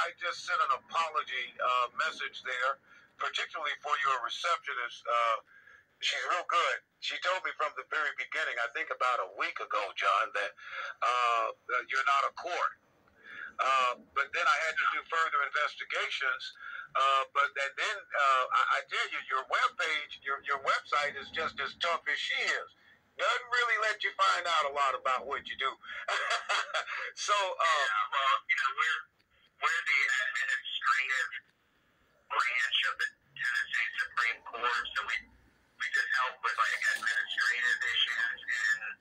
I just sent an apology message there, particularly for your receptionist. She's real good. She told me from the very beginning, I think about a week ago, John, that you're not a court. But then I had to do further investigations. I tell you, your webpage, your website is just as tough as she is. Doesn't really let you find out a lot about what you do. So, yeah, well, we're the administrative branch of the Tennessee Supreme Court, so we just help with like administrative issues and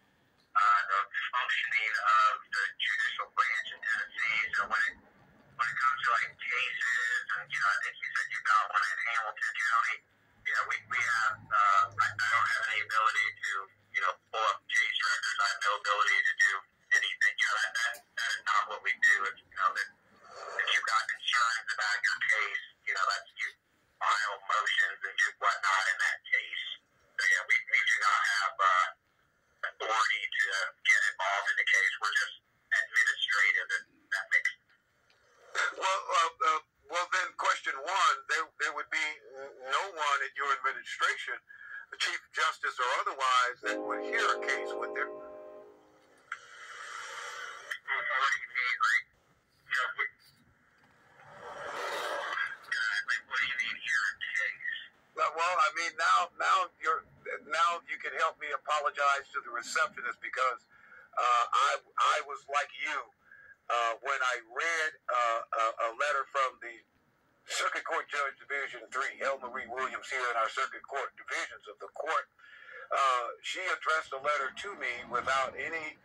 the functioning of the judicial branch in Tennessee. So when it comes to like cases, and I think you said you got one in Hamilton County. We have. I don't have any ability to pull up case records. I have no ability to do anything. That is not what we do. If you've got concerns about your case, that's you file motions and do whatnot in that case. So yeah, we do not have authority to get involved in the case. We're just administrative, and that makes. Well, then question one, there would be no one in your administration, the Chief Justice or otherwise, that would hear a case, would there? What do you mean? Like, what do you mean hear a case? Well, I mean, now you can help me apologize to the receptionist because I was like you when I read a letter from the Circuit Court Judge Division 3, L. Marie Williams, here in our Circuit Court divisions of the court. She addressed a letter to me without any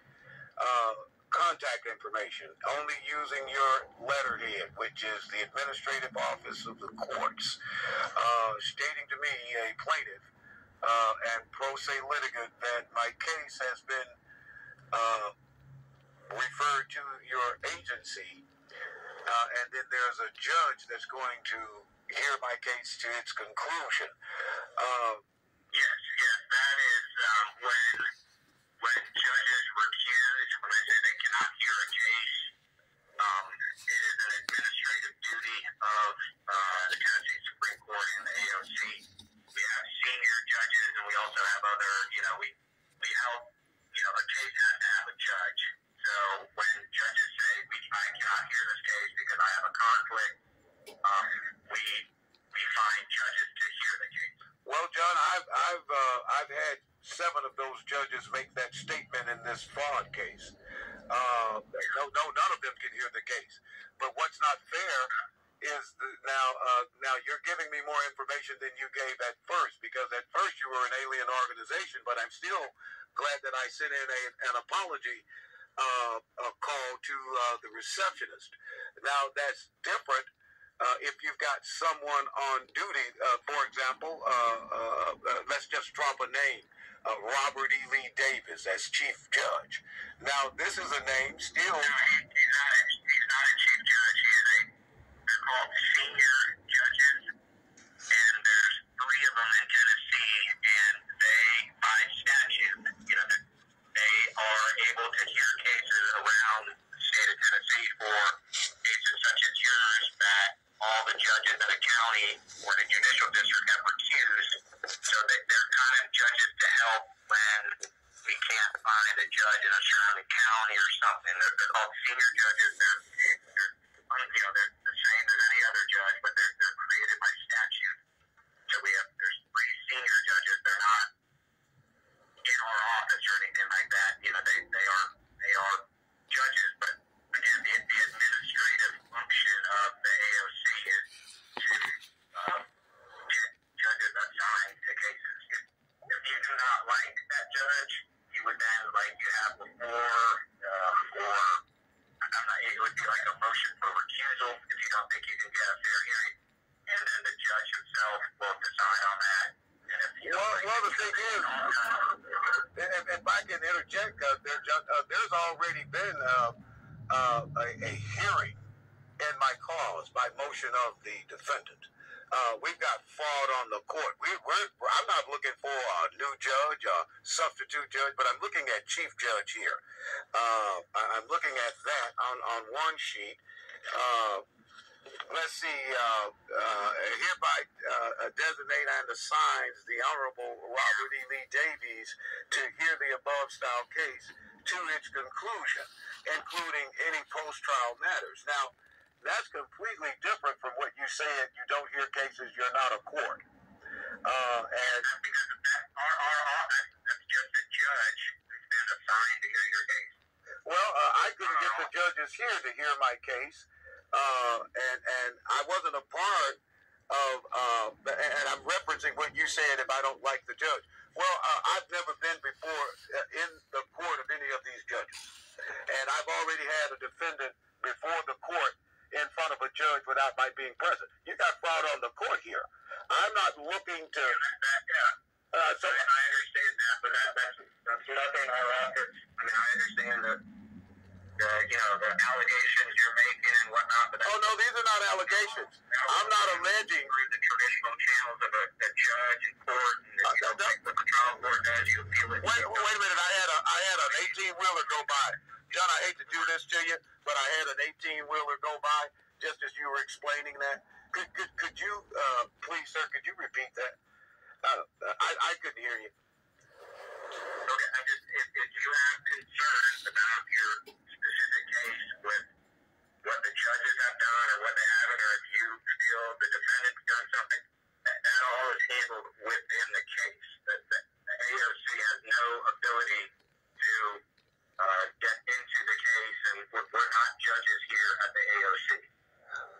contact information, only using your letterhead, which is the administrative office of the courts, stating to me, a plaintiff and pro se litigant, that my case has been referred to your agency, and then there's a judge that's going to hear my case to its conclusion. Yes, that is when judges recuse, when they say they cannot hear a case, it is an administrative duty of the Tennessee Supreme Court and the AOC. We have senior judges, and we also have other, we help, a case has to have a judge. So when judges say, I cannot hear this case because I have a conflict, we find judges to hear the case. Well, John, I've had 7 of those judges make that statement in this fraud case. None of them can hear the case. But what's not fair is now you're giving me more information than you gave at first, because at first you were an alien organization, but I'm still glad that I sent in an apology call to the receptionist. Now, that's different if you've got someone on duty, for example, let's just drop a name, Robert E. Lee Davis as chief judge. Now, this is a name still. No, he's not a chief judge. They're called senior judges, and there's 3 of them in Tennessee, and they, by statute, they are able to hear cases around the state of Tennessee for cases such as yours that all the judges in the county or the judicial district have recused. So they're kind of judges to help when we can't find a judge in a surrounding county or something. They're called senior judges. They're the same as any other judge, but they're created by statute. So there's 3 senior judges. They're not in our office or anything like that. They are judges, but again, the administrative function of the AOC is to get judges assigned to cases. If you do not like that judge, you would then, like you have before, it would be like a motion for recusal if you don't think you can get a fair hearing, and then the judge himself will decide on that. And if you well, the thing is, if I can interject, there's already been a hearing in my cause by motion of the defendant. We've got fraud on the court. I'm not looking for a new judge, a substitute judge, but I'm looking at chief judge here. I'm looking at that on one sheet. Let's see. Hereby designate and assigns the Honorable Robert E. Lee Davies to hear the above style case to its conclusion, including any post-trial matters. Now, that's completely different from what you said. You don't hear cases. You're not a court. And because our office, that's just a judge who's been assigned to hear your case. Well, I couldn't get the judges here to hear my case, and I wasn't a part of, and I'm referencing what you said if I don't like the judge. Well, I've never been before in the court of any of these judges, and I've already had a defendant before the court in front of a judge without my being present. You got fraud on the court here. I'm not looking to... So I understand that, but that's nothing our office. I mean, I understand that the allegations you're making and whatnot. But oh no, these are not allegations. I'm not alleging through the traditional channels of a judge in court. And like what the trial court does, you appeal it. Wait a minute. I had an 18-wheeler go by. John, I hate to do this to you, but I had an 18-wheeler go by just as you were explaining that. Could you, please, sir, could you repeat that? I couldn't hear you. Okay, if you have concerns about your specific case with what the judges have done or what they haven't, or if you feel the defendant's done something, that all is handled within the case. The AOC has no ability to get into the case, and we're not judges here at the AOC.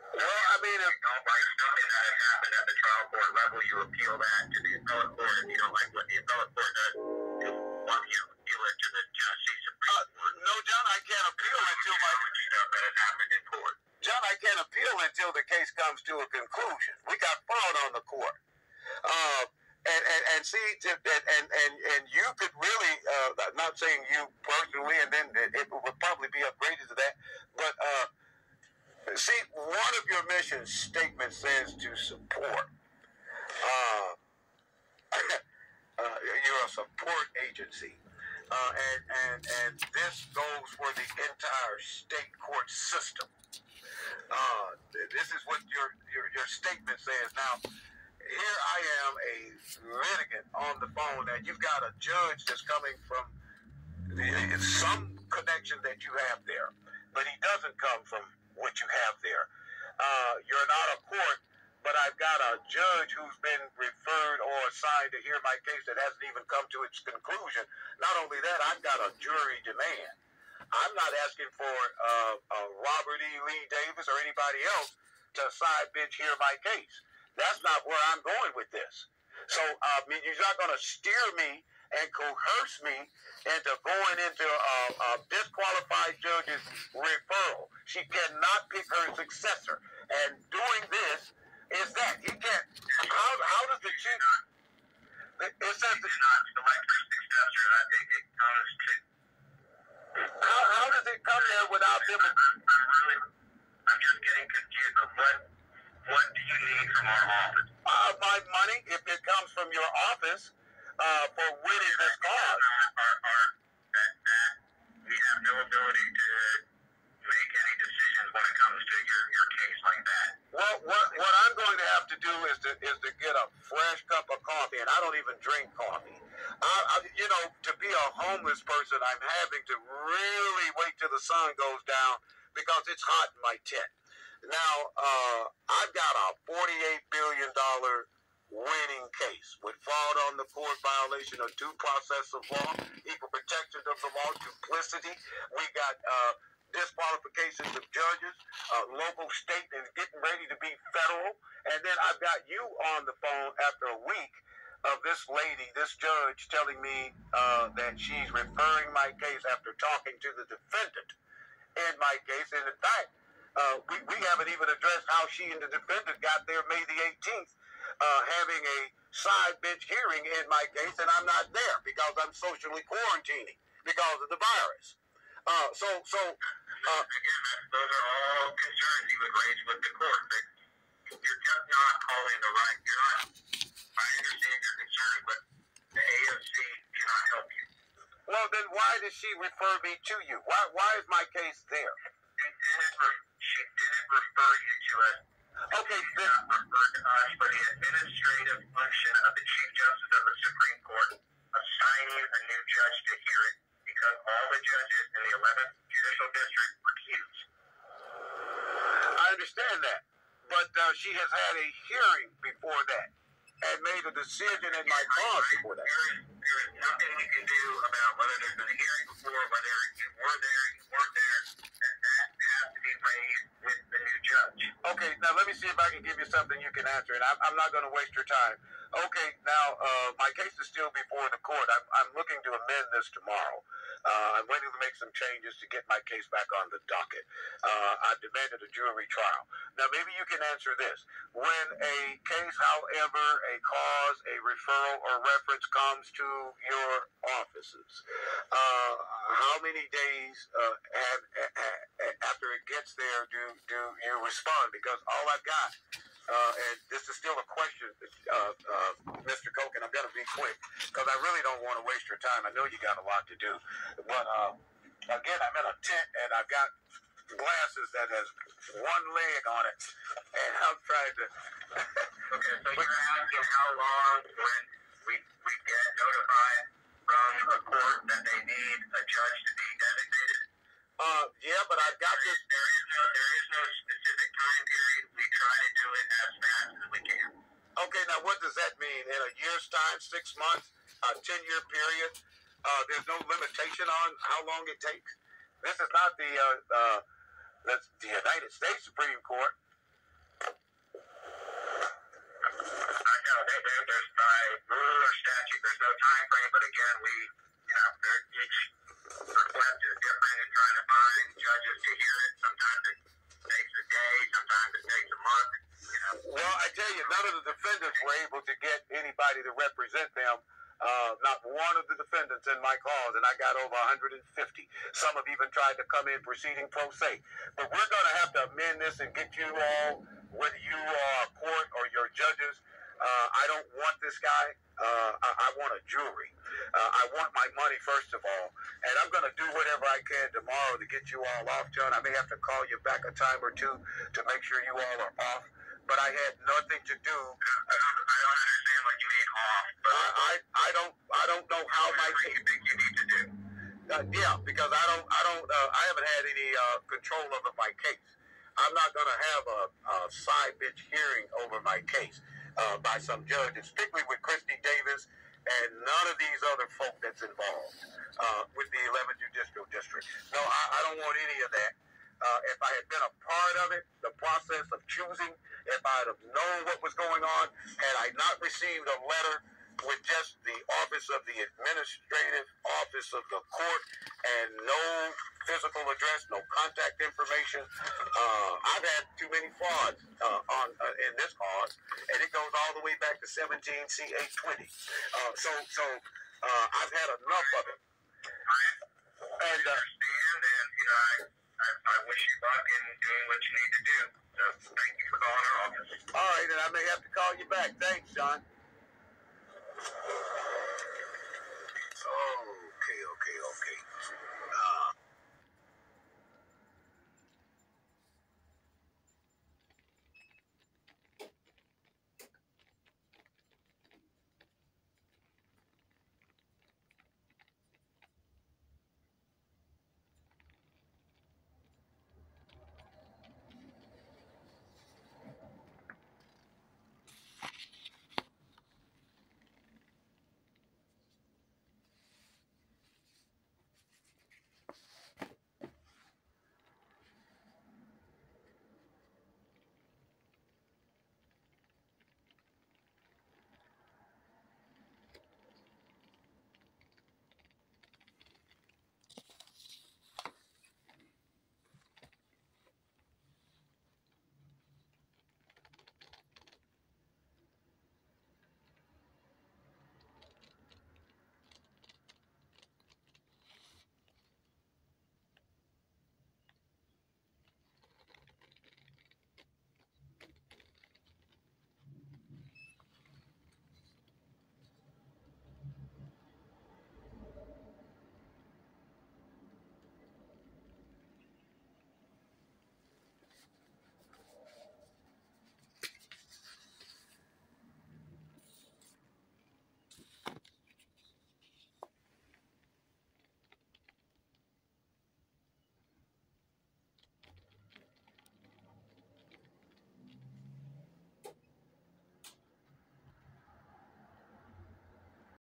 Well, I mean, if you don't like something that has happened at the trial court level, you appeal that to the appellate court. If you don't like what the appellate court does, you appeal it to the Tennessee Supreme Court. No, John, I can't appeal until stuff that has happened in court. John, I can't appeal until the case comes to a conclusion. We got fraud on the court. And see, and you could really, not saying you personally, and then it would probably be upgraded to that, but see, one of your mission statements says to support. You're a support agency, and this goes for the entire state court system. This is what your statement says. Now, here I am, a litigant on the phone, and you've got a judge that's coming from some connection that you have there, but he doesn't come from what you have there. You're not a court, but I've got a judge who's been referred or assigned to hear my case that hasn't even come to its conclusion. Not only that, I've got a jury demand. I'm not asking for Robert E. Lee Davis or anybody else to side bench hear my case. That's not where I'm going with this. So, you're not going to steer me and coerce me into going into a disqualified judge's referral. She cannot pick her successor. And doing this is that. He can't. How does the chief... It says... not select her successor. It comes to... How does it come there without them... I'm just getting confused of what do you need from our office? My money, if it comes from your office, for winning this cause. We have no ability to make any decisions when it comes to your case like that. Well, what I'm going to have to do is to get a fresh cup of coffee, and I don't even drink coffee. To be a homeless person, I'm having to really wait till the sun goes down because it's hot in my tent. Now, I've got a $48 billion winning case with fraud on the court, violation of due process of law, equal protection of the law, duplicity. We got disqualifications of judges, local, state, and getting ready to be federal. And then I've got you on the phone after a week of this lady, this judge, telling me that she's referring my case after talking to the defendant in my case. And in fact, we haven't even addressed how she and the defendant got there May the 18th, having a side bench hearing in my case, and I'm not there because I'm socially quarantining because of the virus. Again, those are all concerns you would raise with the court. But you're just not calling the right. You're not. I understand your concern, but the AOC cannot help you. Well, then why did she refer me to you? Why is my case there? She didn't refer you to us Okay, Referred to us for the administrative function of the Chief Justice of the Supreme Court, assigning a new judge to hear it because all the judges in the 11th Judicial District recused. I understand that, but she has had a hearing before that and made a decision in my cause before that. There is nothing we can do about whether there's been a hearing before, whether you were there, you weren't there, and that has to be raised with the new judge. Okay, now let me see if I can give you something you can answer, and I'm not going to waste your time. Okay, now my case is still before the court. I'm looking to amend this tomorrow. I'm waiting to make some changes to get my case back on the docket. I've demanded a jury trial. Now, maybe you can answer this. When a case, however, a cause, a referral, or reference comes to your offices, how many days after it gets there do you respond? Because all I've got, and this is still a question, Mr. Koch, and I'm going to be quick because I really don't want to waste your time. I know you got a lot to do. But again, I'm in a tent and I've got glasses that has one leg on it, and I'm trying to. Okay, so you're asking how long when we get notified from a court that they need a judge to be designated? Yeah, but I've got this. There is no specific time period. We try to do it as fast as we can. Okay, now what does that mean? In a year's time, 6 months, a 10-year period? There's no limitation on how long it takes. This is not the United States Supreme Court. I know there's by rule or statute, there's no time frame, but again, each request is different in trying to find judges to hear it. Sometimes it takes a day, sometimes it takes a month. Well, I tell you, none of the defendants were able to get anybody to represent them. Not one of the defendants in my cause, and I got over 150. Some have even tried to come in proceeding pro se. But we're going to have to amend this and get you all, whether you are a court or your judges. I don't want this guy. I want a jury. I want my money, first of all. And I'm going to do whatever I can tomorrow to get you all off, John. I may have to call you back a time or two to make sure you all are off. But I had nothing to do. I don't understand what you mean off. I don't know how my case. You think you need to do? Yeah, because I haven't had any control over my case. I'm not going to have a side bench hearing over my case by some judge, and particularly with Christy Davis and none of these other folk that's involved with the 11th Judicial District. No, I don't want any of that. If I had been a part of it, the process of choosing, if I'd have known what was going on, had I not received a letter with just the office of the administrative office of the court and no physical address, no contact information, I've had too many frauds in this cause, and it goes all the way back to 17 C820. So I've had enough of it. I understand, and I wish you luck in doing what you need to do. So thank you for calling our office. All right, and I may have to call you back. Thanks, John.